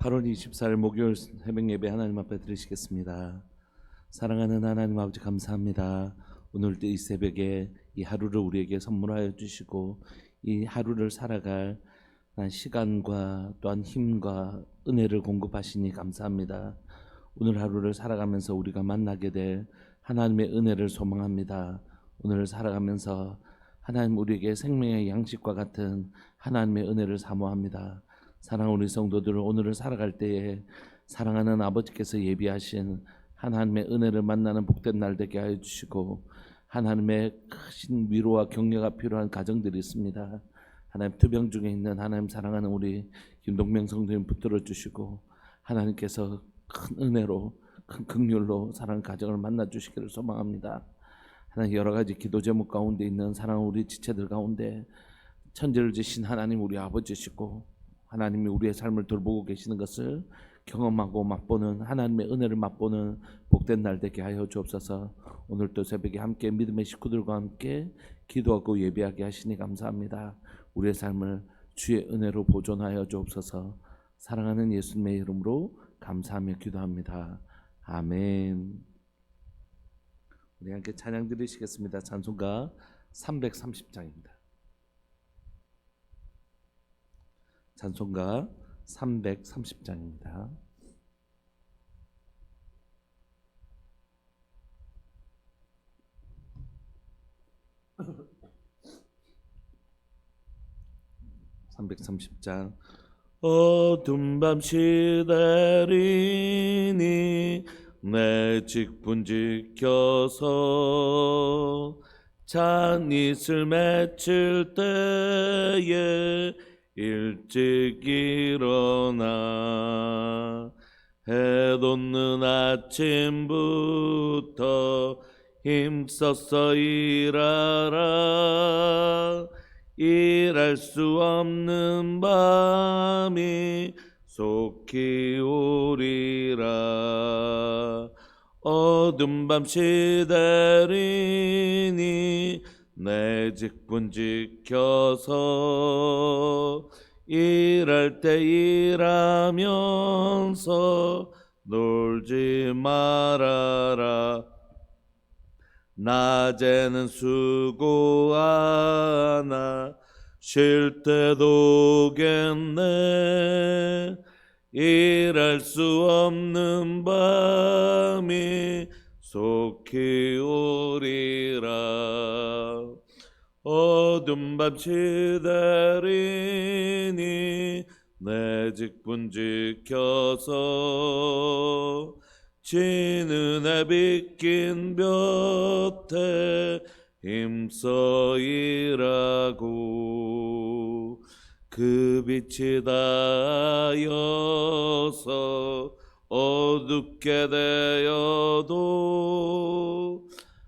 8월 24일 목요일 새벽 예배 하나님 앞에 드리시겠습니다. 사랑하는 하나님 아버지 감사합니다. 오늘도 이 새벽에 이 하루를 우리에게 선물하여 주시고 이 하루를 살아갈 시간과 또한 힘과 은혜를 공급하시니 감사합니다. 오늘 하루를 살아가면서 우리가 만나게 될 하나님의 은혜를 소망합니다. 오늘을 살아가면서 하나님 우리에게 생명의 양식과 같은 하나님의 은혜를 사모합니다. 사랑하는 우리 성도들, 오늘을 살아갈 때에 사랑하는 아버지께서 예비하신 하나님의 은혜를 만나는 복된 날 되게 하여 주시고, 하나님의 크신 위로와 격려가 필요한 가정들이 있습니다. 하나님 투병 중에 있는 하나님 사랑하는 우리 김동명 성도님 붙들어 주시고, 하나님께서 큰 은혜로 큰 긍휼로 사랑하는 가정을 만나 주시기를 소망합니다. 하나님 여러 가지 기도 제목 가운데 있는 사랑하는 우리 지체들 가운데 천지를 지신 하나님 우리 아버지시고 하나님이 우리의 삶을 돌보고 계시는 것을 경험하고 맛보는 하나님의 은혜를 맛보는 복된 날 되게 하여 주옵소서. 오늘도 새벽에 함께 믿음의 식구들과 함께 기도하고 예배하게 하시니 감사합니다. 우리의 삶을 주의 은혜로 보존하여 주옵소서. 사랑하는 예수님의 이름으로 감사하며 기도합니다. 아멘. 우리 함께 찬양 드리시겠습니다. 찬송가 330장입니다. 찬송가 330장입니다. (330장) 어둠 밤 시달리니 내 직분 지켜서 잔이슬 맺힐 때에 일찍 일어나 해 돋는 아침부터 힘써서 일하라. 일할 수 없는 밤이 속히 오리라. 어둠 밤 시달리니 내 직분 지켜서 일할 때 일하면서 놀지 말아라. 낮에는 수고하나 쉴 때도 오겠네. 일할 수 없는 밤이 속히 오리라. 어둠 밤 시달리니 내 직분 지켜서 지는 해 빗긴 볕에 힘써 일하고 그 빛이 닿아서 어둡게 되어도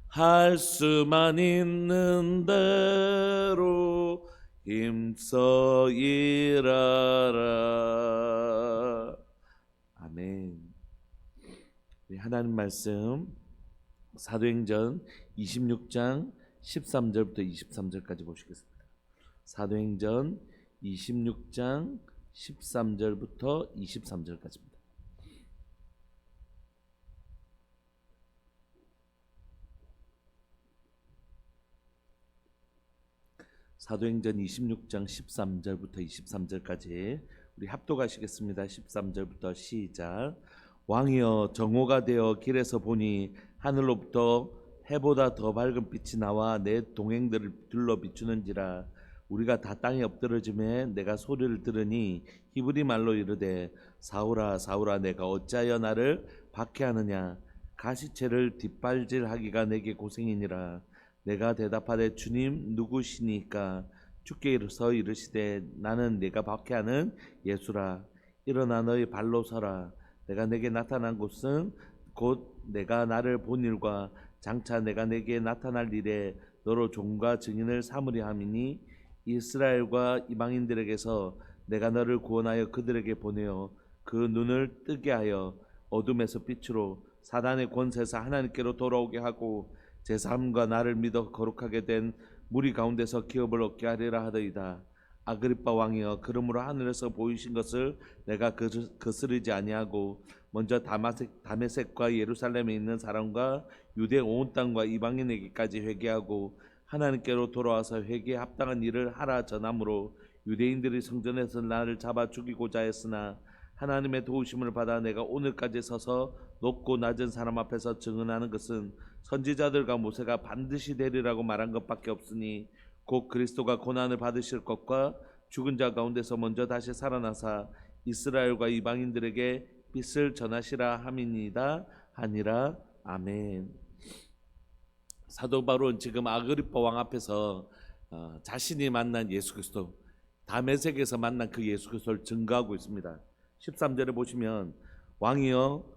할 수만 있는 대로 힘써 일하라. 아멘. 하나님 말씀 사도행전 26장 13절부터 23절까지 보시겠습니다. 사도행전 26장 13절부터 23절까지입니다. 사도행전 26장 13절부터 23절까지 우리 합독하시겠습니다. 13절부터 시작. 왕이여, 정오가 되어 길에서 보니 하늘로부터 해보다 더 밝은 빛이 나와 내 동행들을 둘러 비추는지라. 우리가 다 땅에 엎드러짐에 내가 소리를 들으니 히브리 말로 이르되 사울아 사울아 내가 어찌하여 나를 박해하느냐. 가시체를 뒷발질하기가 내게 고생이니라. 내가 대답하되 주님 누구시니까. 주께 이르시되 나는 네가 박해하는 예수라. 일어나 너희 발로 서라. 내가 내게 나타난 곳은 곧 내가 나를 본 일과 장차 내가 내게 나타날 일에 너로 종과 증인을 삼으려 함이니 이스라엘과 이방인들에게서 내가 너를 구원하여 그들에게 보내어 그 눈을 뜨게 하여 어둠에서 빛으로 사단의 권세에서 하나님께로 돌아오게 하고 제 삶과 나를 믿어 거룩하게 된 무리 가운데서 기업을 얻게 하리라 하더이다. 아그리빠 왕이여, 그러므로 하늘에서 보이신 것을 내가 거스르지 아니하고 먼저 다메섹과 예루살렘에 있는 사람과 유대 온 땅과 이방인에게까지 회개하고 하나님께로 돌아와서 회개에 합당한 일을 하라 전함으로 유대인들이 성전에서 나를 잡아 죽이고자 했으나 하나님의 도우심을 받아 내가 오늘까지 서서 높고 낮은 사람 앞에서 증언하는 것은 선지자들과 모세가 반드시 되리라고 말한 것밖에 없으니 곧 그리스도가 고난을 받으실 것과 죽은 자 가운데서 먼저 다시 살아나사 이스라엘과 이방인들에게 빛을 전하시라 함이니이다 하니라. 아멘. 사도 바울은 지금 아그리파 왕 앞에서 자신이 만난 예수 그리스도, 다메섹에서 만난 그 예수 그리스도를 증거하고 있습니다. 13절에 보시면 왕이여,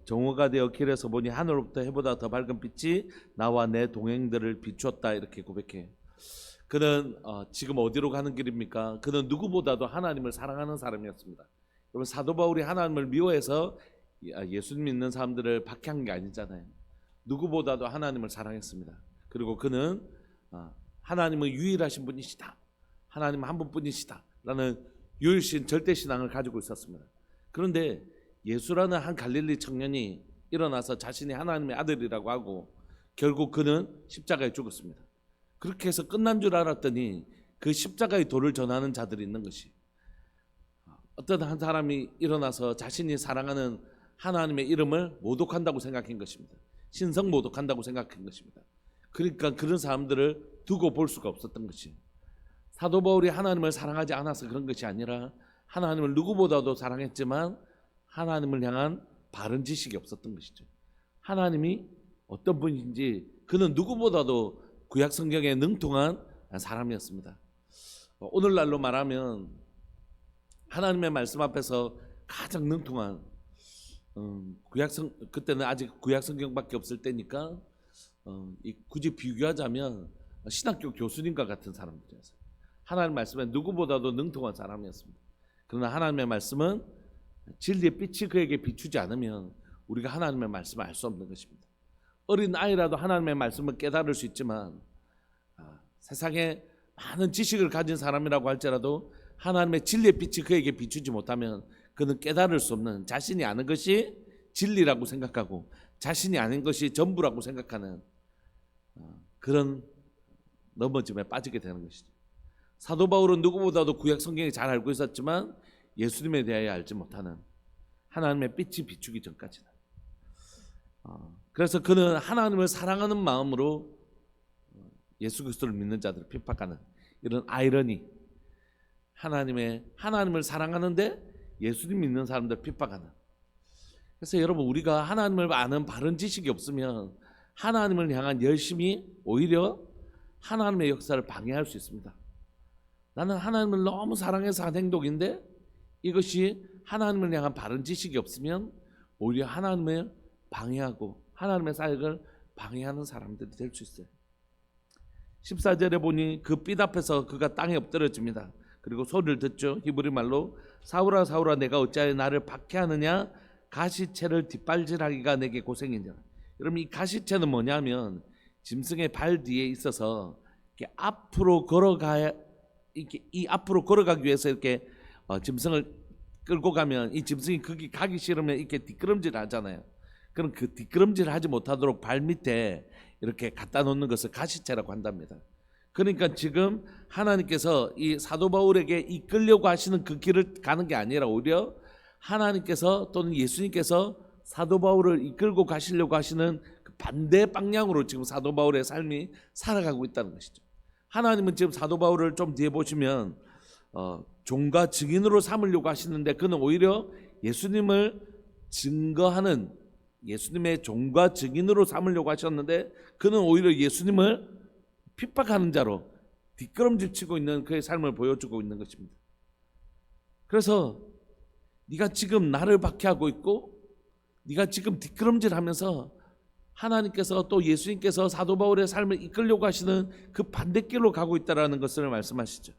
정오가 되어 길에서 보니 하늘로부터 해보다 더 밝은 빛이 나와 내 동행들을 비추었다, 이렇게 고백해요. 그는 지금 어디로 가는 길입니까? 그는 누구보다도 하나님을 사랑하는 사람이었습니다. 여러분, 사도 바울이 하나님을 미워해서 예수님 믿는 사람들을 박해한 게 아니잖아요. 누구보다도 하나님을 사랑했습니다. 그리고 그는 하나님은 유일하신 분이시다, 하나님 한 분뿐이시다 라는 유일신 절대신앙을 가지고 있었습니다. 그런데 예수라는 한 갈릴리 청년이 일어나서 자신이 하나님의 아들이라고 하고 결국 그는 십자가에 죽었습니다. 그렇게 해서 끝난 줄 알았더니 그 십자가의 도를 전하는 자들이 있는 것이, 어떤 한 사람이 일어나서 자신이 사랑하는 하나님의 이름을 모독한다고 생각한 것입니다. 신성 모독한다고 생각한 것입니다. 그러니까 그런 사람들을 두고 볼 수가 없었던 것이, 사도 바울이 하나님을 사랑하지 않아서 그런 것이 아니라 하나님을 누구보다도 사랑했지만 하나님을 향한 바른 지식이 없었던 것이죠. 하나님이 어떤 분인지 그는 누구보다도 구약 성경에 능통한 사람이었습니다. 오늘날로 말하면 하나님의 말씀 앞에서 가장 능통한, 그때는 아직 구약 성경밖에 없을 때니까 굳이 비교하자면 신학교 교수님과 같은 사람들이었어요. 하나님의 말씀에 누구보다도 능통한 사람이었습니다. 그러나 하나님의 말씀은 진리의 빛이 그에게 비추지 않으면 우리가 하나님의 말씀을 알 수 없는 것입니다. 어린 아이라도 하나님의 말씀을 깨달을 수 있지만 세상에 많은 지식을 가진 사람이라고 할지라도 하나님의 진리의 빛이 그에게 비추지 못하면 그는 깨달을 수 없는, 자신이 아는 것이 진리라고 생각하고 자신이 아는 것이 전부라고 생각하는 그런 넘어짐에 빠지게 되는 것이죠. 사도 바울은 누구보다도 구약 성경을 잘 알고 있었지만 예수님에 대하여 알지 못하는, 하나님의 빛이 비추기 전까지는. 그래서 그는 하나님을 사랑하는 마음으로 예수 그리스도를 믿는 자들을 핍박하는 이런 아이러니, 하나님을 사랑하는데 예수님 믿는 사람들 핍박하는. 그래서 여러분, 우리가 하나님을 아는 바른 지식이 없으면 하나님을 향한 열심이 오히려 하나님의 역사를 방해할 수 있습니다. 나는 하나님을 너무 사랑해서 한 행동인데 이것이 하나님을 향한 바른 지식이 없으면 오히려 하나님을 방해하고 하나님의 사역을 방해하는 사람들이 될 수 있어요. 14절에 보니 그 빛 앞에서 그가 땅에 엎드려집니다. 그리고 소리를 듣죠. 히브리 말로 사울아 사울아 내가 어찌하여 나를 박해하느냐, 가시채를 뒷발질하기가 내게 고생이냐. 여러분, 이 가시채는 뭐냐면 짐승의 발 뒤에 있어서 이렇게 앞으로 걸어가기 위해서 이렇게 짐승을 끌고 가면 이 짐승이 거기 가기 싫으면 이렇게 뒷걸음질 하잖아요. 그럼 그 뒷걸음질 하지 못하도록 발 밑에 이렇게 갖다 놓는 것을 가시채라고 한답니다. 그러니까 지금 하나님께서 이 사도 바울에게 이끌려고 하시는 그 길을 가는 게 아니라 오히려 하나님께서 또는 예수님께서 사도 바울을 이끌고 가시려고 하시는 그 반대 방향으로 지금 사도 바울의 삶이 살아가고 있다는 것이죠. 하나님은 지금 사도 바울을 좀 뒤에 보시면 종과 증인으로 삼으려고 하시는데 그는 오히려 예수님을 증거하는, 예수님의 종과 증인으로 삼으려고 하셨는데 그는 오히려 예수님을 핍박하는 자로 뒷걸음질 치고 있는 그의 삶을 보여주고 있는 것입니다. 그래서 네가 지금 나를 박해하고 있고 네가 지금 뒷걸음질하면서 하나님께서 또 예수님께서 사도 바울의 삶을 이끌려고 하시는 그 반대길로 가고 있다는 것을 말씀하시죠.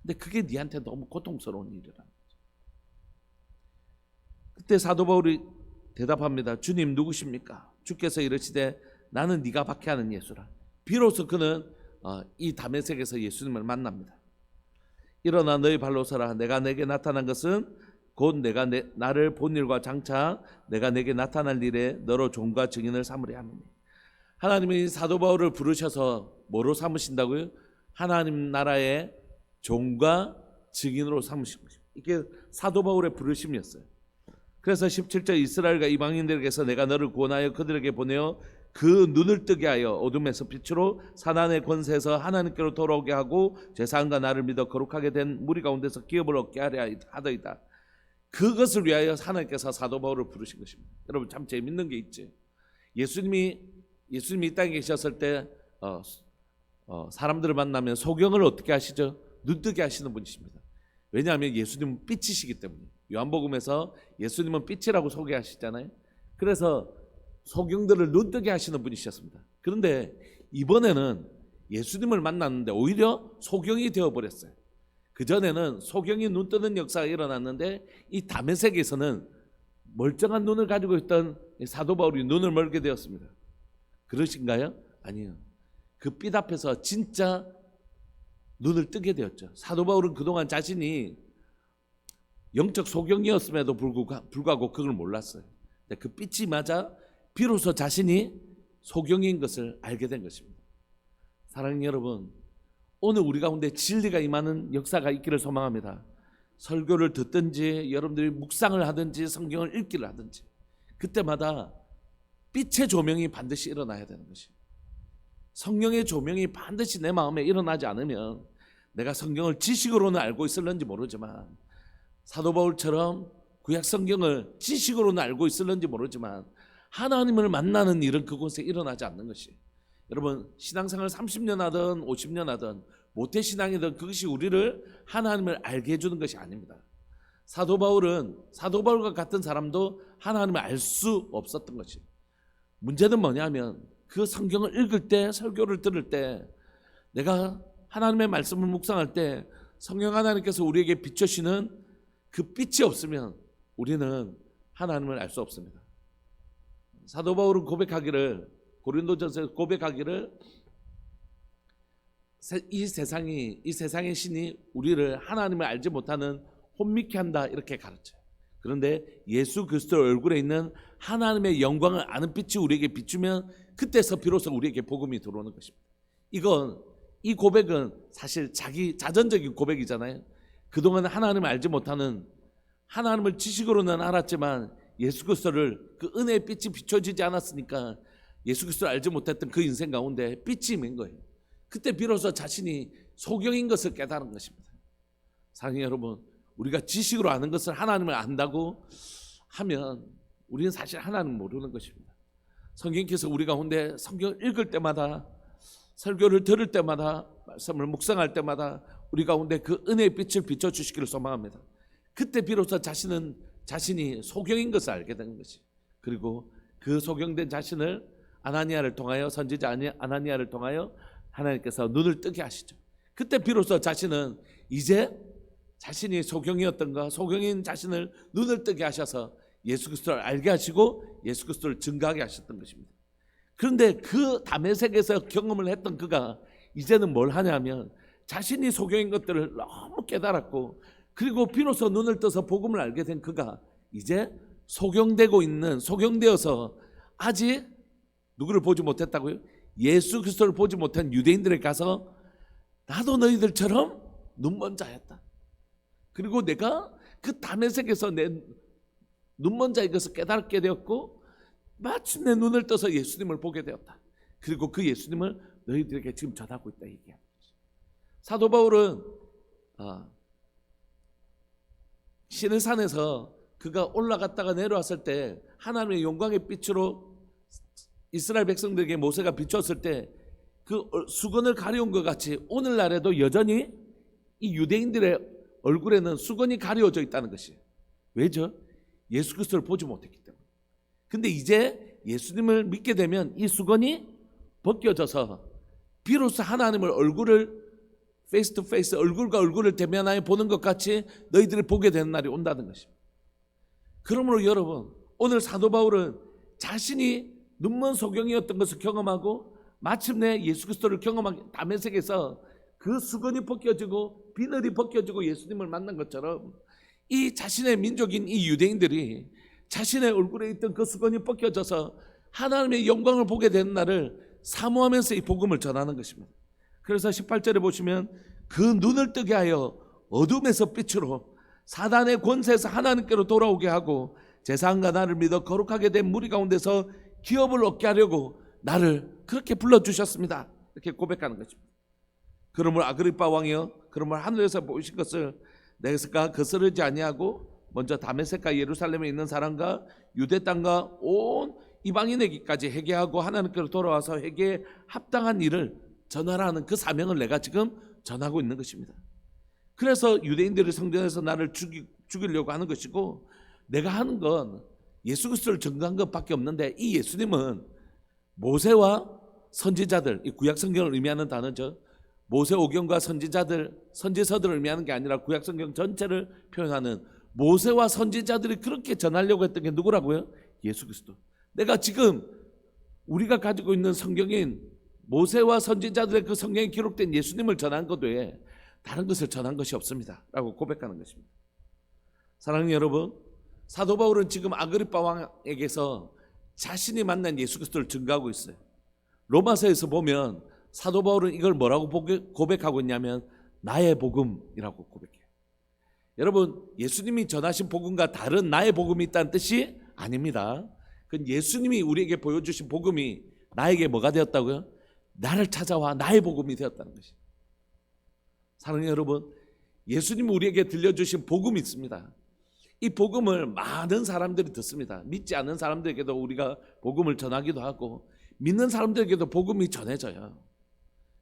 근데 그게 네한테 너무 고통스러운 일이라는 거죠. 그때 사도 바울이 대답합니다. 주님 누구십니까? 주께서 이르시되 나는 네가 박해하는 예수라. 비로소 그는 이 다메섹에서 예수님을 만납니다. 일어나 너희 발로 서라. 내가 내게 나타난 것은 곧 내가 나를 본 일과 장차 내가 내게 나타날 일에 너로 종과 증인을 삼으려 함이니. 하나님이 사도 바울을 부르셔서 뭐로 삼으신다고요? 하나님 나라의 종과 증인으로 삼으신 것입니다. 이게 사도 바울의 부르심이었어요. 그래서 17절 이스라엘과 이방인들에게서 내가 너를 구원하여 그들에게 보내어 그 눈을 뜨게 하여 어둠에서 빛으로 사단의 권세에서 하나님께로 돌아오게 하고 죄사함과 나를 믿어 거룩하게 된 무리 가운데서 기업을 얻게 하려 하더이다. 그것을 위하여 하나님께서 사도 바울을 부르신 것입니다. 여러분 참 재밌는 게 있지. 예수님이 이 땅에 계셨을 때 사람들을 만나면 소경을 어떻게 하시죠? 눈뜨게 하시는 분이십니다. 왜냐하면 예수님은 빛이시기 때문에. 요한복음에서 예수님은 빛이라고 소개하시잖아요. 그래서 소경들을 눈뜨게 하시는 분이셨습니다. 그런데 이번에는 예수님을 만났는데 오히려 소경이 되어버렸어요. 그전에는 소경이 눈 뜨는 역사가 일어났는데 이 다메섹에서는 멀쩡한 눈을 가지고 있던 사도 바울이 눈을 멀게 되었습니다. 그러신가요? 아니요. 그 빛 앞에서 진짜 눈을 뜨게 되었죠. 사도 바울은 그동안 자신이 영적 소경이었음에도 불구하고 그걸 몰랐어요. 근데 그 빛이 맞아 비로소 자신이 소경인 것을 알게 된 것입니다. 사랑하는 여러분, 오늘 우리 가운데 진리가 임하는 역사가 있기를 소망합니다. 설교를 듣든지 여러분들이 묵상을 하든지 성경을 읽기를 하든지 그때마다 빛의 조명이 반드시 일어나야 되는 것이에요. 성령의 조명이 반드시 내 마음에 일어나지 않으면 내가 성경을 지식으로는 알고 있을는지 모르지만 사도 바울처럼 구약 성경을 지식으로는 알고 있을는지 모르지만 하나님을 만나는 일은 그곳에 일어나지 않는 것이에요. 여러분 신앙생활 30년 하든 50년 하든 모태신앙이든 그것이 우리를 하나님을 알게 해주는 것이 아닙니다. 사도 바울과 같은 사람도 하나님을 알 수 없었던 것이에요. 문제는 뭐냐면 그 성경을 읽을 때 설교를 들을 때 내가 하나님의 말씀을 묵상할 때 성령 하나님께서 우리에게 비춰주시는 그 빛이 없으면 우리는 하나님을 알 수 없습니다. 사도 바울은 고린도전서에서 고백하기를 이 세상의 신이 우리를 하나님을 알지 못하는 혼미케 한다 이렇게 가르쳐요. 그런데 예수 그리스도의 얼굴에 있는 하나님의 영광을 아는 빛이 우리에게 비추면 그때서 비로소 우리에게 복음이 들어오는 것입니다. 이 고백은 사실 자기 자전적인 고백이잖아요. 그동안 하나님을 알지 못하는, 하나님을 지식으로는 알았지만 예수 그리스도를 그 은혜의 빛이 비춰지지 않았으니까 예수 그리스도를 알지 못했던 그 인생 가운데 빛이 있는 거예요. 그때 비로소 자신이 소경인 것을 깨달은 것입니다. 사랑하는 여러분, 우리가 지식으로 아는 것을 하나님을 안다고 하면 우리는 사실 하나님을 모르는 것입니다. 성경께서 우리 가운데 성경을 읽을 때마다, 설교를 들을 때마다, 말씀을 묵상할 때마다 우리 가운데 그 은혜의 빛을 비춰주시기를 소망합니다. 그때 비로소 자신이 소경인 것을 알게 되는 것이, 그리고 그 소경된 자신을 아나니아를 통하여, 선지자 아나니아를 통하여 하나님께서 눈을 뜨게 하시죠. 그때 비로소 자신은 이제 자신이 소경이었던가, 소경인 자신을 눈을 뜨게 하셔서 예수 그리스도를 알게 하시고 예수 그리스도를 증거하게 하셨던 것입니다. 그런데 그 다메섹에서 경험을 했던 그가 이제는 뭘 하냐면 자신이 소경인 것들을 너무 깨달았고, 그리고 비로소 눈을 떠서 복음을 알게 된 그가 이제 소경되어서 아직 누구를 보지 못했다고요? 예수 그리스도를 보지 못한 유대인들에 가서 나도 너희들처럼 눈먼 자였다. 그리고 내가 그 다메섹에서 내 눈먼 자인 것을 깨닫게 되었고 마침내 눈을 떠서 예수님을 보게 되었다. 그리고 그 예수님을 너희들에게 지금 전하고 있다 얘기합니다. 사도 바울은 시내산에서 그가 올라갔다가 내려왔을 때 하나님의 영광의 빛으로 이스라엘 백성들에게 모세가 비추었을 때 그 수건을 가려온 것 같이 오늘날에도 여전히 이 유대인들의 얼굴에는 수건이 가려져 있다는 것이에요. 왜죠? 예수 그리스도를 보지 못했기 때문에. 근데 이제 예수님을 믿게 되면 이 수건이 벗겨져서 비로소 하나님을 얼굴을 페이스 투 페이스, 얼굴과 얼굴을 대면하여 보는 것 같이 너희들을 보게 되는 날이 온다는 것입니다. 그러므로 여러분, 오늘 사도 바울은 자신이 눈먼 소경이었던 것을 경험하고 마침내 예수 그리스도를 경험하게 다메섹에서 그 수건이 벗겨지고 비늘이 벗겨지고 예수님을 만난 것처럼 이 자신의 민족인 이 유대인들이 자신의 얼굴에 있던 그 수건이 벗겨져서 하나님의 영광을 보게 되는 날을 사모하면서 이 복음을 전하는 것입니다. 그래서 18절에 보시면 그 눈을 뜨게 하여 어둠에서 빛으로 사단의 권세에서 하나님께로 돌아오게 하고 제사장과 나를 믿어 거룩하게 된 무리 가운데서 기업을 얻게 하려고 나를 그렇게 불러주셨습니다. 이렇게 고백하는 것입니다. 그러므로 아그리빠 왕이여, 그러므로 하늘에서 보이신 것을 내가 거스르지 아니하고 먼저 다메섹과 예루살렘에 있는 사람과 유대 땅과 온 이방인에게까지 회개하고 하나님께로 돌아와서 회개에 합당한 일을 전하라는 그 사명을 내가 지금 전하고 있는 것입니다. 그래서 유대인들이 성전에서 나를 죽이려고 하는 것이고, 내가 하는 건 예수 그리스도를 증거한 것밖에 없는데, 이 예수님은 모세와 선지자들, 이 구약 성경을 의미하는 단어죠. 모세오경과 선지자들, 선지서들을 의미하는 게 아니라 구약 성경 전체를 표현하는 모세와 선지자들이 그렇게 전하려고 했던 게 누구라고요? 예수 그리스도. 내가 지금 우리가 가지고 있는 성경인 모세와 선지자들의 그 성경에 기록된 예수님을 전한 것 외에 다른 것을 전한 것이 없습니다 라고 고백하는 것입니다. 사랑하는 여러분, 사도 바울은 지금 아그리빠 왕에게서 자신이 만난 예수 그리스도를 증거하고 있어요. 로마서에서 보면 사도 바울은 이걸 뭐라고 고백하고 있냐면 나의 복음이라고 고백해요. 여러분, 예수님이 전하신 복음과 다른 나의 복음이 있다는 뜻이 아닙니다. 그건 예수님이 우리에게 보여주신 복음이 나에게 뭐가 되었다고요? 나를 찾아와 나의 복음이 되었다는 것이. 사랑하는 여러분, 예수님이 우리에게 들려주신 복음이 있습니다. 이 복음을 많은 사람들이 듣습니다. 믿지 않는 사람들에게도 우리가 복음을 전하기도 하고 믿는 사람들에게도 복음이 전해져요.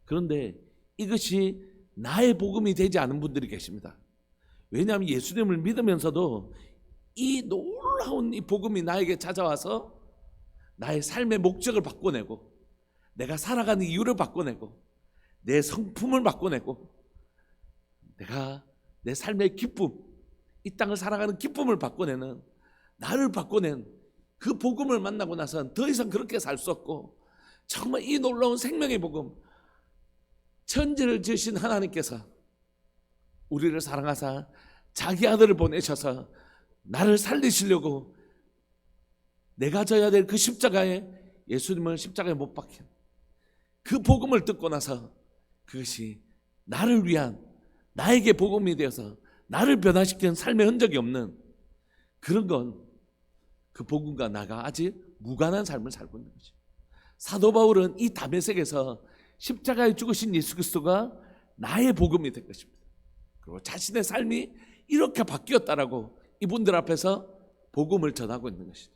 그런데 이것이 나의 복음이 되지 않은 분들이 계십니다. 왜냐하면 예수님을 믿으면서도 이 놀라운 이 복음이 나에게 찾아와서 나의 삶의 목적을 바꿔내고 내가 살아가는 이유를 바꿔내고 내 성품을 바꿔내고 내가 내 삶의 기쁨, 이 땅을 살아가는 기쁨을 바꿔내는, 나를 바꿔낸 그 복음을 만나고 나서는 더 이상 그렇게 살 수 없고 정말 이 놀라운 생명의 복음, 천지를 지으신 하나님께서 우리를 사랑하사 자기 아들을 보내셔서 나를 살리시려고 내가 져야 될 그 십자가에 예수님을 십자가에 못 박힌 그 복음을 듣고 나서 그것이 나를 위한 나에게 복음이 되어서 나를 변화시키는 삶의 흔적이 없는 그런 건 그 복음과 나가 아직 무관한 삶을 살고 있는 거죠. 사도 바울은 이 다메섹에서 십자가에 죽으신 예수 그리스도가 나의 복음이 될 것입니다. 그리고 자신의 삶이 이렇게 바뀌었다라고 이분들 앞에서 복음을 전하고 있는 것이죠.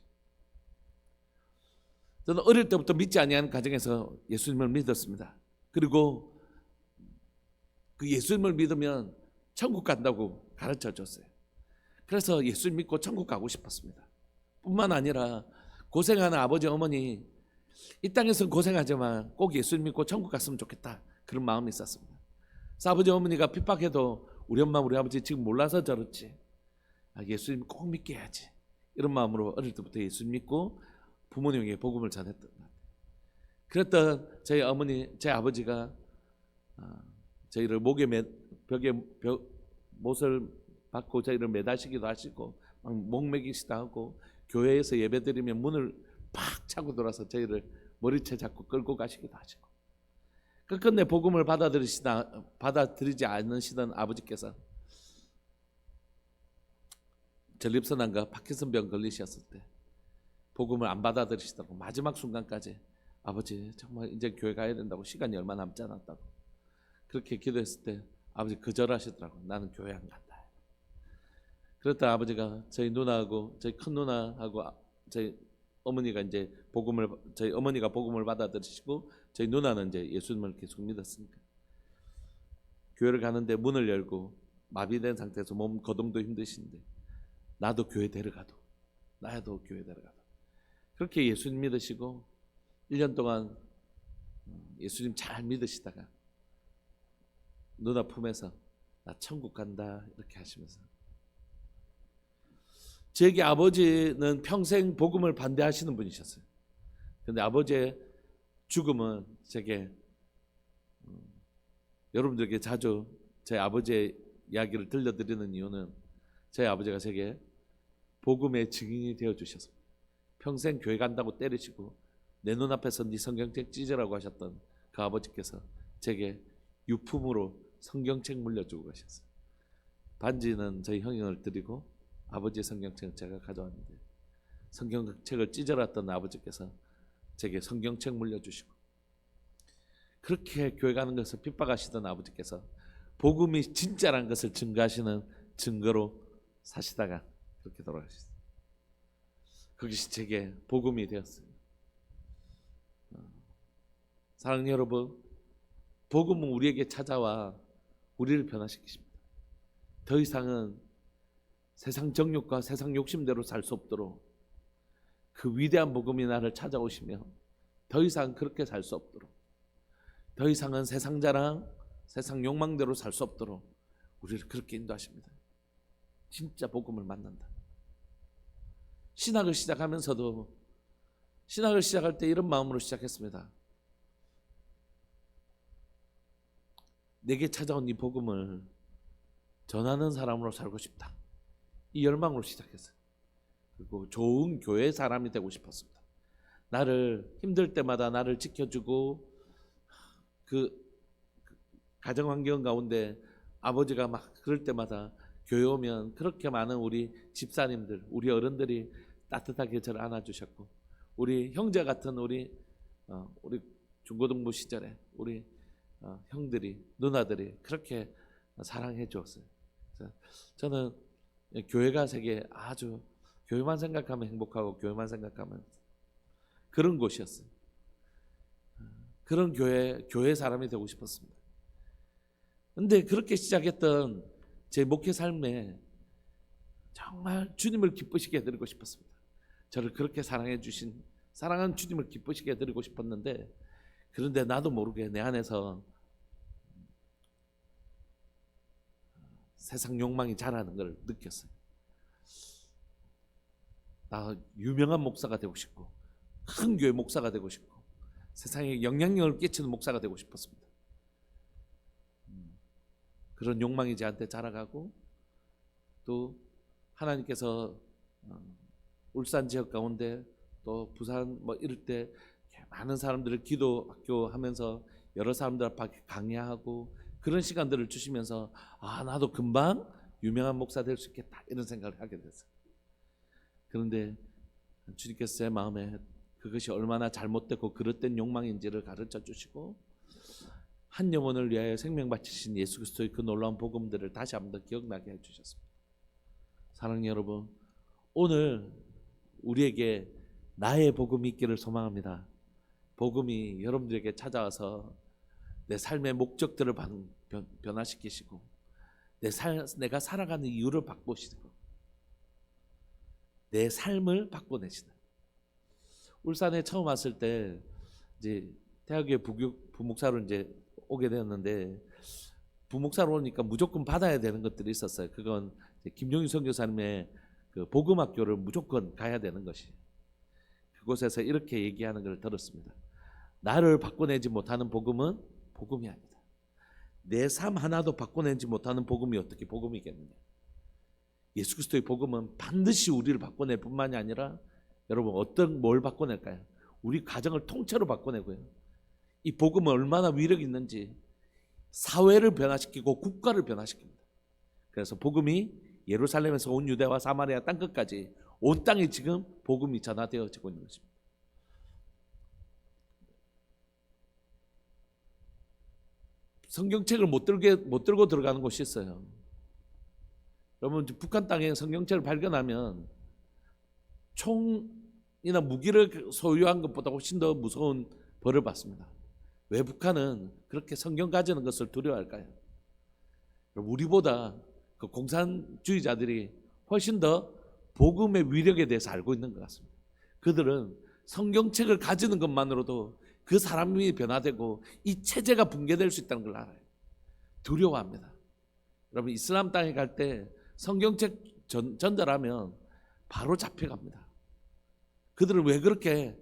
저는 어릴 때부터 믿지 아니하는 가정에서 예수님을 믿었습니다. 그리고 그 예수님을 믿으면 천국 간다고 가르쳐 줬어요. 그래서 예수님 믿고 천국 가고 싶었습니다. 뿐만 아니라 고생하는 아버지 어머니, 이 땅에서는 고생하지만 꼭 예수님 믿고 천국 갔으면 좋겠다, 그런 마음이 있었습니다. 그래서 아버지 어머니가 핍박해도 우리 엄마 우리 아버지 지금 몰라서 저렇지, 예수님 꼭 믿게 해야지, 이런 마음으로 어릴 때부터 예수님 믿고 부모님에게 복음을 전했던 것 같아요. 그랬던 저희 어머니, 제 아버지가 저희를 벽에 못을 받고 저희를 매다시기도 하시고 막 목매기시도 하고, 교회에서 예배드리면 문을 팍 차고 돌아서 저희를 머리채 잡고 끌고 가시기도 하시고, 끝끝내 복음을 받아들이지 않으시던 아버지께서 전립선암과 파킨슨병 걸리셨을 때 복음을 안 받아들이시다고 마지막 순간까지 아버지 정말 이제 교회 가야 된다고, 시간이 얼마 남지 않았다고 그렇게 기도했을 때 아버지 거절하시더라고요. 나는 교회 안 간다. 그랬다 아버지가 저희 누나하고 저희 큰 누나하고 저희 어머니가 이제 저희 어머니가 복음을 받아들이시고 저희 누나는 이제 예수님을 계속 믿었으니까 교회를 가는데 문을 열고 마비된 상태에서 몸 거동도 힘드신데 나도 교회 데려가도 그렇게 예수님 믿으시고 1년 동안 예수님 잘 믿으시다가 누나 품에서 나 천국 간다 이렇게 하시면서, 저에게 아버지는 평생 복음을 반대하시는 분이셨어요. 그런데 아버지의 죽음은 제게 여러분들에게 자주 저희 아버지의 이야기를 들려드리는 이유는 저희 아버지가 제게 복음의 증인이 되어주셔서 평생 교회 간다고 때리시고 내 눈앞에서 네 성경책 찢으라고 하셨던 그 아버지께서 제게 유품으로 성경책 물려주고 가셨어요. 반지는 저희 형을 드리고 아버지의 성경책은 제가 가져왔는데 성경책을 찢어놨던 아버지께서 제게 성경책 물려주시고 그렇게 교회 가는 것을 핍박하시던 아버지께서 복음이 진짜라는 것을 증거하시는 증거로 사시다가 그렇게 돌아가셨어요. 그것이 제게 복음이 되었어요. 사랑하는 여러분, 복음은 우리에게 찾아와 우리를 변화시키십니다. 더 이상은 세상 정욕과 세상 욕심대로 살 수 없도록 그 위대한 복음이 나를 찾아오시며 더 이상 그렇게 살 수 없도록 더 이상은 세상 자랑, 세상 욕망대로 살 수 없도록 우리를 그렇게 인도하십니다. 진짜 복음을 만난다. 신학을 시작하면서도 신학을 시작할 때 이런 마음으로 시작했습니다. 내게 찾아온 이 복음을 전하는 사람으로 살고 싶다. 이 열망으로 시작했어요. 그리고 좋은 교회 사람이 되고 싶었습니다. 나를 힘들 때마다 나를 지켜주고 그 가정 환경 가운데 아버지가 막 그럴 때마다 교회 오면 그렇게 많은 우리 집사님들, 우리 어른들이 따뜻하게 저를 안아주셨고 우리 형제 같은 우리 중고등부 시절에 우리 형들이 누나들이 그렇게 사랑해 주었어요. 저는 교회가 세계 아주 교회만 생각하면 행복하고 교회만 생각하면 그런 곳이었어요. 그런 교회 사람이 되고 싶었습니다. 근데 그렇게 시작했던 제 목회 삶에 정말 주님을 기쁘시게 해드리고 싶었습니다. 저를 그렇게 사랑해 주신 사랑하는 주님을 기쁘시게 해드리고 싶었는데 그런데 나도 모르게 내 안에서 세상 욕망이 자라는 걸 느꼈어요. 나 유명한 목사가 되고 싶고 큰 교회 목사가 되고 싶고 세상에 영향력을 끼치는 목사가 되고 싶었습니다. 그런 욕망이 저한테 자라가고 또 하나님께서 울산 지역 가운데 또 부산 뭐 이럴 때 많은 사람들을 기도학교 하면서 여러 사람들 앞에 강의하고 그런 시간들을 주시면서 나도 금방 유명한 목사 될 수 있겠다 이런 생각을 하게 됐어요. 그런데 주님께서 제 마음에 그것이 얼마나 잘못되고 그릇된 욕망인지를 가르쳐 주시고 한 영혼을 위하여 생명 바치신 예수 그리스도의 그 놀라운 복음들을 다시 한번 더 기억나게 해주셨습니다. 사랑하는 여러분, 오늘 우리에게 나의 복음이 있기를 소망합니다. 복음이 여러분들에게 찾아와서 내 삶의 목적들을 변화시키시고 내가 살아가는 이유를 바꾸시고 내 삶을 바꿔내시는. 울산에 처음 왔을 때 이제 대학에 부목사로 이제 오게 되었는데 부목사로 오니까 무조건 받아야 되는 것들이 있었어요. 그건 김용희 선교사님의 그 복음학교를 무조건 가야 되는 것이. 그곳에서 이렇게 얘기하는 걸 들었습니다. 나를 바꿔내지 못하는 복음은 복음이 아니다. 내 삶 하나도 바꿔내지 못하는 복음이 어떻게 복음이겠느냐. 예수 그리스도의 복음은 반드시 우리를 바꿔낼 뿐만이 아니라 여러분 뭘 바꿔낼까요? 우리 가정을 통째로 바꿔내고요. 이 복음은 얼마나 위력이 있는지 사회를 변화시키고 국가를 변화시킵니다. 그래서 복음이 예루살렘에서 온 유대와 사마리아 땅끝까지 온 땅에 지금 복음이 전화되어지고 있는 것입니다. 성경책을 못 들고 들어가는 곳이 있어요. 여러분 북한 땅에 성경책을 발견하면 총이나 무기를 소유한 것보다 훨씬 더 무서운 벌을 받습니다. 왜 북한은 그렇게 성경 가지는 것을 두려워할까요? 우리보다 그 공산주의자들이 훨씬 더 복음의 위력에 대해서 알고 있는 것 같습니다. 그들은 성경책을 가지는 것만으로도 그 사람이 변화되고 이 체제가 붕괴될 수 있다는 걸 알아요. 두려워합니다. 여러분 이슬람 땅에 갈 때 성경책 전달하면 바로 잡혀갑니다. 그들은 왜 그렇게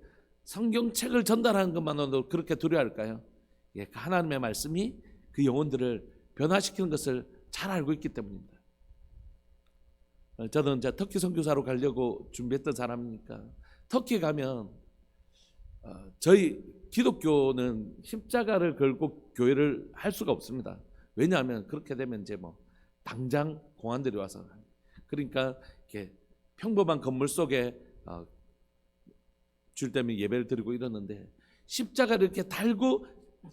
성경책을 전달하는 것만으로도 그렇게 두려워할까요? 하나님의 말씀이 그 영혼들을 변화시키는 것을 잘 알고 있기 때문입니다. 저는 이제 터키 선교사로 가려고 준비했던 사람이니까 터키에 가면 저희 기독교는 십자가를 걸고 교회를 할 수가 없습니다. 왜냐하면 그렇게 되면 이제 뭐 당장 공안들이 와서 그러니까 이렇게 평범한 건물 속에 줄 때면 예배를 드리고 이러는데 십자가를 이렇게 달고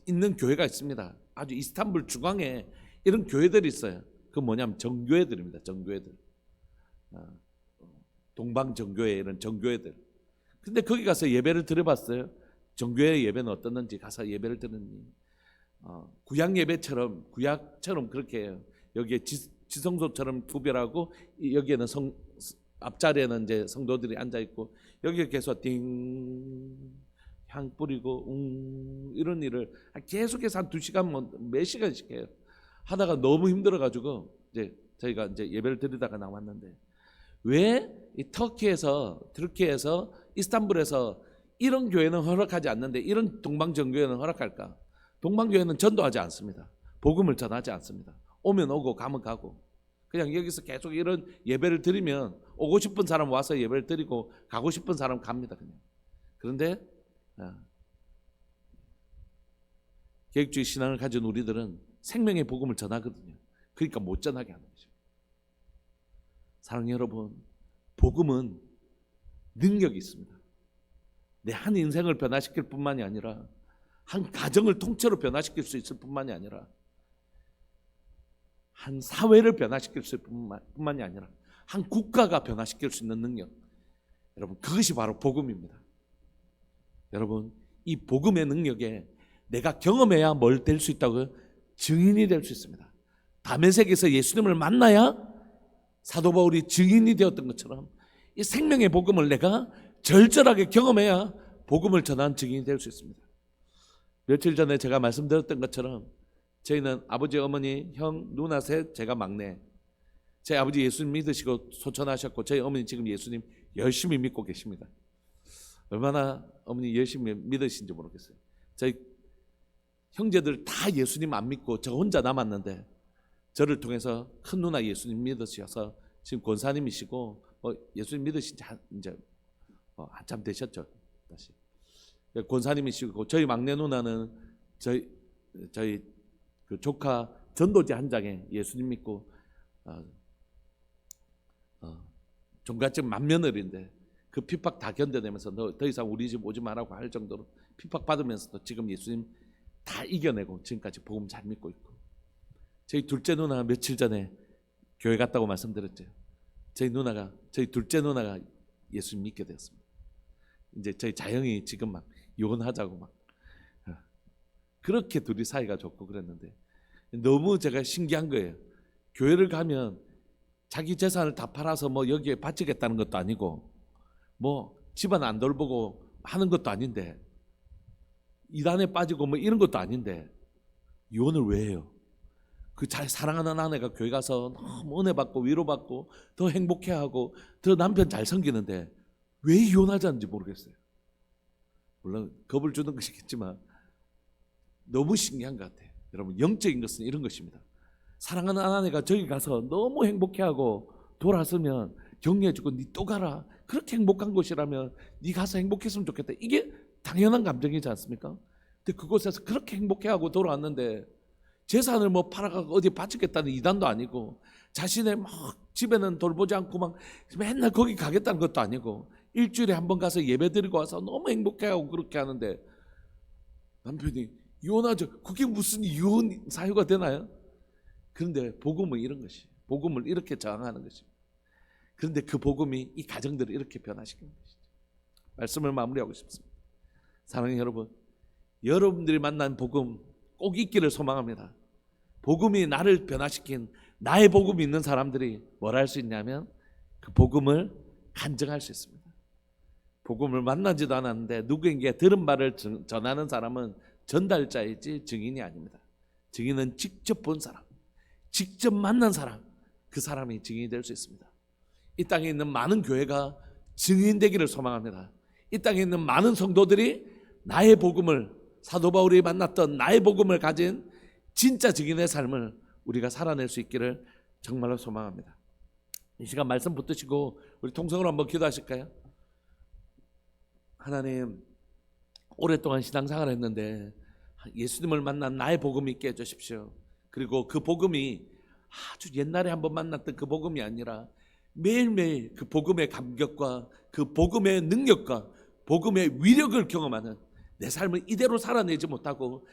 있는 교회가 있습니다. 아주 이스탄불 중앙에 이런 교회들이 있어요. 그 뭐냐면 정교회들입니다. 정교회들. 동방정교회 이런 정교회들. 근데 거기 가서 예배를 드려봤어요. 정교회 예배는 어떻는지 가서 예배를 드렸니? 구약 예배처럼 구약처럼 그렇게 해요. 여기에 지성소처럼 구별하고 여기에는 앞자리에는 이제 성도들이 앉아 있고 여기에 계속 향 뿌리고 이런 일을 계속해서 한 2시간 몇 시간씩 해요. 하다가 너무 힘들어가지고 이제 저희가 이제 예배를 드리다가 나왔는데 왜 이 터키에서 이스탄불에서 이런 교회는 허락하지 않는데 이런 동방정교회는 허락할까? 동방교회는 전도하지 않습니다. 복음을 전하지 않습니다. 오면 오고 가면 가고 그냥 여기서 계속 이런 예배를 드리면 오고 싶은 사람 와서 예배를 드리고 가고 싶은 사람 갑니다. 그냥. 그런데 계획주의 신앙을 가진 우리들은 생명의 복음을 전하거든요. 그러니까 못 전하게 하는 거죠. 사랑하는 여러분, 복음은 능력이 있습니다. 내 한 인생을 변화시킬 뿐만이 아니라 한 가정을 통째로 변화시킬 수 있을 뿐만이 아니라 한 사회를 변화시킬 수 있을 뿐만이 아니라 한 국가가 변화시킬 수 있는 능력, 여러분 그것이 바로 복음입니다. 여러분 이 복음의 능력에 내가 경험해야 뭘 될 수 있다고요? 증인이 될 수 있습니다. 다메섹에서 예수님을 만나야 사도 바울이 증인이 되었던 것처럼 이 생명의 복음을 내가 절절하게 경험해야 복음을 전한 증인이 될 수 있습니다. 며칠 전에 제가 말씀드렸던 것처럼 저희는 아버지, 어머니, 형, 누나 셋, 제가 막내. 제 아버지 예수님 믿으시고 소천하셨고 저희 어머니 지금 예수님 열심히 믿고 계십니다. 얼마나 어머니 열심히 믿으신지 모르겠어요. 저희 형제들 다 예수님 안 믿고 저 혼자 남았는데 저를 통해서 큰 누나 예수님 믿으셔서 지금 권사님이시고 예수님 믿으신 지 이제 한참 되셨죠. 다시 권사님이시고 저희 막내 누나는 저희 그 조카 전도지 한 장에 예수님 믿고 종갓집 맏며느리인데 그 핍박 다 견뎌내면서 더 이상 우리 집 오지 말라고 할 정도로 핍박 받으면서도 지금 예수님 다 이겨내고 지금까지 복음 잘 믿고 있고 저희 둘째 누나 며칠 전에 교회 갔다고 말씀드렸죠. 저희 둘째 누나가 예수님 믿게 되었습니다. 이제 저희 자영이 지금 막 이혼하자고 막 그렇게 둘이 사이가 좋고 그랬는데 너무 제가 신기한 거예요. 교회를 가면 자기 재산을 다 팔아서 뭐 여기에 바치겠다는 것도 아니고 뭐 집안 안 돌보고 하는 것도 아닌데 이단에 빠지고 뭐 이런 것도 아닌데 이혼을 왜 해요? 그 잘 사랑하는 아내가 교회 가서 너무 은혜 받고 위로받고 더 행복해하고 더 남편 잘 섬기는데 왜 이혼하자는지 모르겠어요. 물론 겁을 주는 것이겠지만 너무 신기한 것 같아요. 여러분 영적인 것은 이런 것입니다. 사랑하는 아내가 저기 가서 너무 행복해하고 돌아서면 격려해주고 니 또 가라. 그렇게 행복한 곳이라면 니 가서 행복했으면 좋겠다. 이게 당연한 감정이지 않습니까? 근데 그곳에서 그렇게 행복해하고 돌아왔는데 재산을 뭐 팔아가고 어디 바치겠다는 이단도 아니고 자신의 막 집에는 돌보지 않고 막 맨날 거기 가겠다는 것도 아니고 일주일에 한 번 가서 예배 드리고 와서 너무 행복해하고 그렇게 하는데 남편이 이혼하죠. 그게 무슨 이혼 사유가 되나요? 그런데 복음은 이런 것이 복음을 이렇게 저항하는 것입니다. 그런데 그 복음이 이 가정들을 이렇게 변화시키는 것이죠. 말씀을 마무리하고 싶습니다. 사랑하는 여러분, 여러분들이 만난 복음 꼭 있기를 소망합니다. 복음이 나를 변화시킨 나의 복음이 있는 사람들이 뭘 할 수 있냐면 그 복음을 간증할 수 있습니다. 복음을 만나지도 않았는데 누구에게 들은 바를 전하는 사람은 전달자이지 증인이 아닙니다. 증인은 직접 본 사람, 직접 만난 사람, 그 사람이 증인이 될 수 있습니다. 이 땅에 있는 많은 교회가 증인 되기를 소망합니다. 이 땅에 있는 많은 성도들이 나의 복음을, 사도 바울이 만났던 나의 복음을 가진 진짜 증인의 삶을 우리가 살아낼 수 있기를 정말로 소망합니다. 이 시간 말씀 붙드시고 우리 통성으로 한번 기도하실까요? 하나님, 오랫동안 신앙생활을 했는데 예수님을 만난 나의 복음이 있게 해주십시오. 그리고 그 복음이 아주 옛날에 한번 만났던 그 복음이 아니라 매일매일 그 복음의 감격과 그 복음의 능력과 복음의 위력을 경험하는, 내 삶을 이대로 살아내지 못하고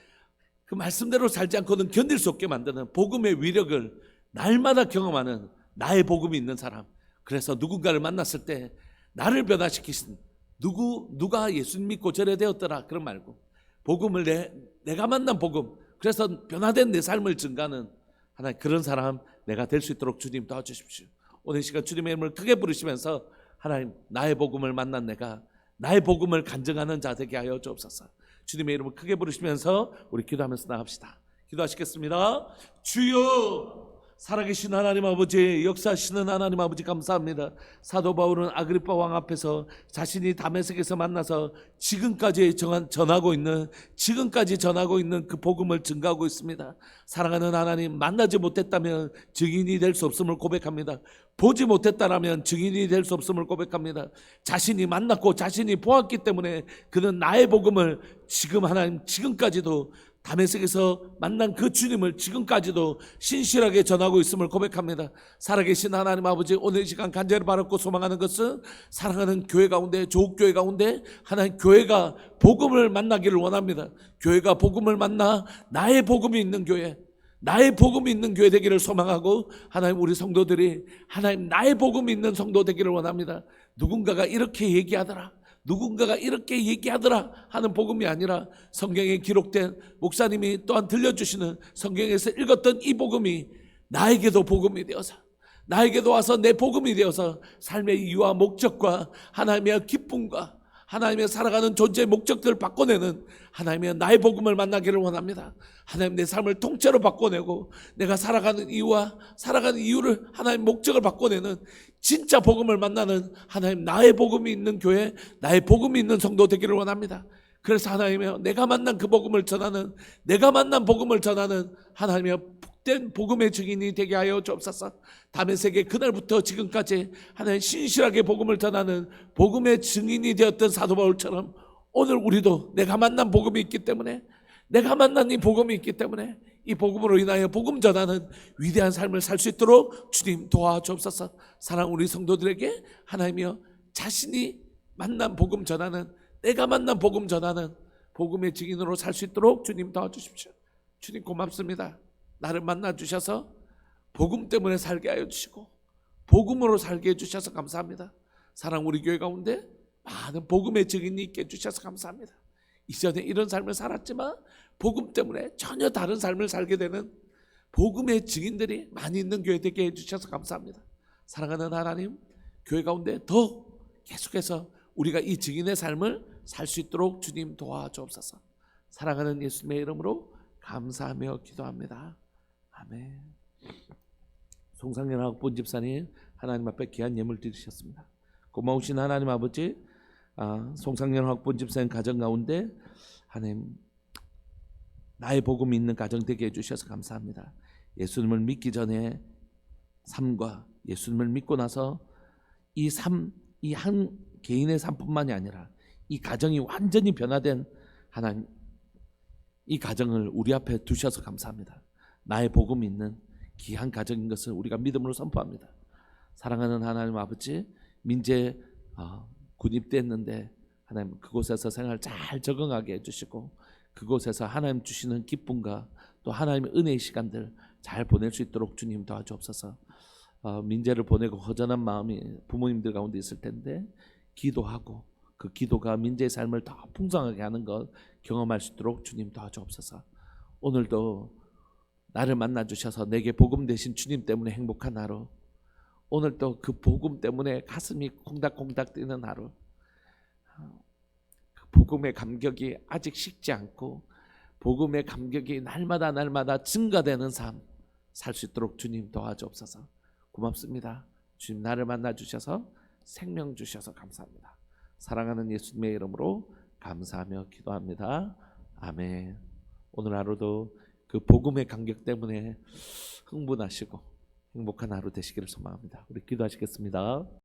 그 말씀대로 살지 않고는 견딜 수 없게 만드는 복음의 위력을 날마다 경험하는 나의 복음이 있는 사람. 그래서 누군가를 만났을 때 나를 변화시키신 누가 예수님 믿고 절에되었더라 그런 말고, 복음을 내가 만난 복음, 그래서 변화된 내 삶을 증가하는 하나님, 그런 사람 내가 될 수 있도록 주님 도와주십시오. 오늘 이 시간 주님의 이름을 크게 부르시면서 하나님, 나의 복음을 만난 내가 나의 복음을 간증하는 자 되게 하여 주옵소서. 주님의 이름을 크게 부르시면서 우리 기도하면서 나갑시다. 기도하시겠습니다. 주여, 살아계신 하나님 아버지, 역사하시는 하나님 아버지 감사합니다. 사도 바울은 아그리파 왕 앞에서 자신이 다메섹에서 만나서 지금까지 전하고 있는 그 복음을 증거하고 있습니다. 사랑하는 하나님, 만나지 못했다면 증인이 될 수 없음을 고백합니다. 보지 못했다라면 증인이 될 수 없음을 고백합니다. 자신이 만났고 자신이 보았기 때문에 그는 나의 복음을 지금까지도 다메섹에서 만난 그 주님을 지금까지도 신실하게 전하고 있음을 고백합니다. 살아계신 하나님 아버지, 오늘 이 시간 간절히 바라고 소망하는 것은 사랑하는 교회 가운데, 조국교회 가운데 하나님 교회가 복음을 만나기를 원합니다. 교회가 복음을 만나 나의 복음이 있는 교회, 나의 복음이 있는 교회 되기를 소망하고, 하나님 우리 성도들이 하나님 나의 복음이 있는 성도 되기를 원합니다. 누군가가 이렇게 얘기하더라 하는 복음이 아니라 성경에 기록된, 목사님이 또한 들려주시는 성경에서 읽었던 이 복음이 나에게도 복음이 되어서, 나에게도 와서 내 복음이 되어서 삶의 이유와 목적과 하나님의 기쁨과 하나님의 살아가는 존재의 목적들을 바꿔내는 하나님의 나의 복음을 만나기를 원합니다. 하나님, 내 삶을 통째로 바꿔내고 내가 살아가는 이유를 하나님 목적을 바꿔내는 진짜 복음을 만나는 하나님 나의 복음이 있는 교회, 나의 복음이 있는 성도 되기를 원합니다. 그래서 하나님이여, 내가 만난 복음을 전하는 하나님의 복된 복음의 증인이 되게 하여 주옵소서. 다메섹의 그날부터 지금까지 하나님 신실하게 복음을 전하는 복음의 증인이 되었던 사도 바울처럼 오늘 우리도 내가 만난 복음이 있기 때문에, 내가 만난 이 복음이 있기 때문에 이 복음으로 인하여 복음 전하는 위대한 삶을 살 수 있도록 주님 도와주옵소서. 사랑 우리 성도들에게 하나님이여, 자신이 만난 복음 전하는, 내가 만난 복음 전하는 복음의 증인으로 살 수 있도록 주님 도와주십시오. 주님 고맙습니다. 나를 만나 주셔서 복음 때문에 살게 하여 주시고 복음으로 살게 해주셔서 감사합니다. 사랑 우리 교회 가운데 많은 복음의 증인이 있게 해주셔서 감사합니다. 이전에 이런 삶을 살았지만 복음 때문에 전혀 다른 삶을 살게 되는 복음의 증인들이 많이 있는 교회 되게 해주셔서 감사합니다. 사랑하는 하나님, 교회 가운데 더 계속해서 우리가 이 증인의 삶을 살 수 있도록 주님 도와주옵소서. 사랑하는 예수님의 이름으로 감사하며 기도합니다. 아멘. 송상현 학본 집사님, 하나님 앞에 귀한 예물 드리셨습니다. 고마우신 하나님 아버지, 송상현 학본 집사님 가정 가운데 하나님 나의 복음이 있는 가정 되게 해주셔서 감사합니다. 예수님을 믿기 전에 삶과 예수님을 믿고 나서 이 한 개인의 삶뿐만이 아니라 이 가정이 완전히 변화된 하나님, 이 가정을 우리 앞에 두셔서 감사합니다. 나의 복음이 있는 귀한 가정인 것을 우리가 믿음으로 선포합니다. 사랑하는 하나님 아버지, 민재 군입됐는데 하나님 그곳에서 생활 잘 적응하게 해주시고 그곳에서 하나님 주시는 기쁨과 또 하나님의 은혜의 시간들 잘 보낼 수 있도록 주님 도와주옵소서. 민재를 보내고 허전한 마음이 부모님들 가운데 있을 텐데 기도하고 그 기도가 민재의 삶을 더 풍성하게 하는 것 경험할 수 있도록 주님 도와주옵소서. 오늘도 나를 만나 주셔서 내게 복음 되신 주님 때문에 행복한 하루, 오늘도 그 복음 때문에 가슴이 콩닥콩닥 뛰는 하루, 그 복음의 감격이 아직 식지 않고 복음의 감격이 날마다 증가되는 삶 살 수 있도록 주님 도와주옵소서. 고맙습니다. 주님, 나를 만나 주셔서 생명 주셔서 감사합니다. 사랑하는 예수님의 이름으로 감사하며 기도합니다. 아멘. 오늘 하루도 그 복음의 간격 때문에 흥분하시고 행복한 하루 되시기를 소망합니다. 우리 기도하시겠습니다.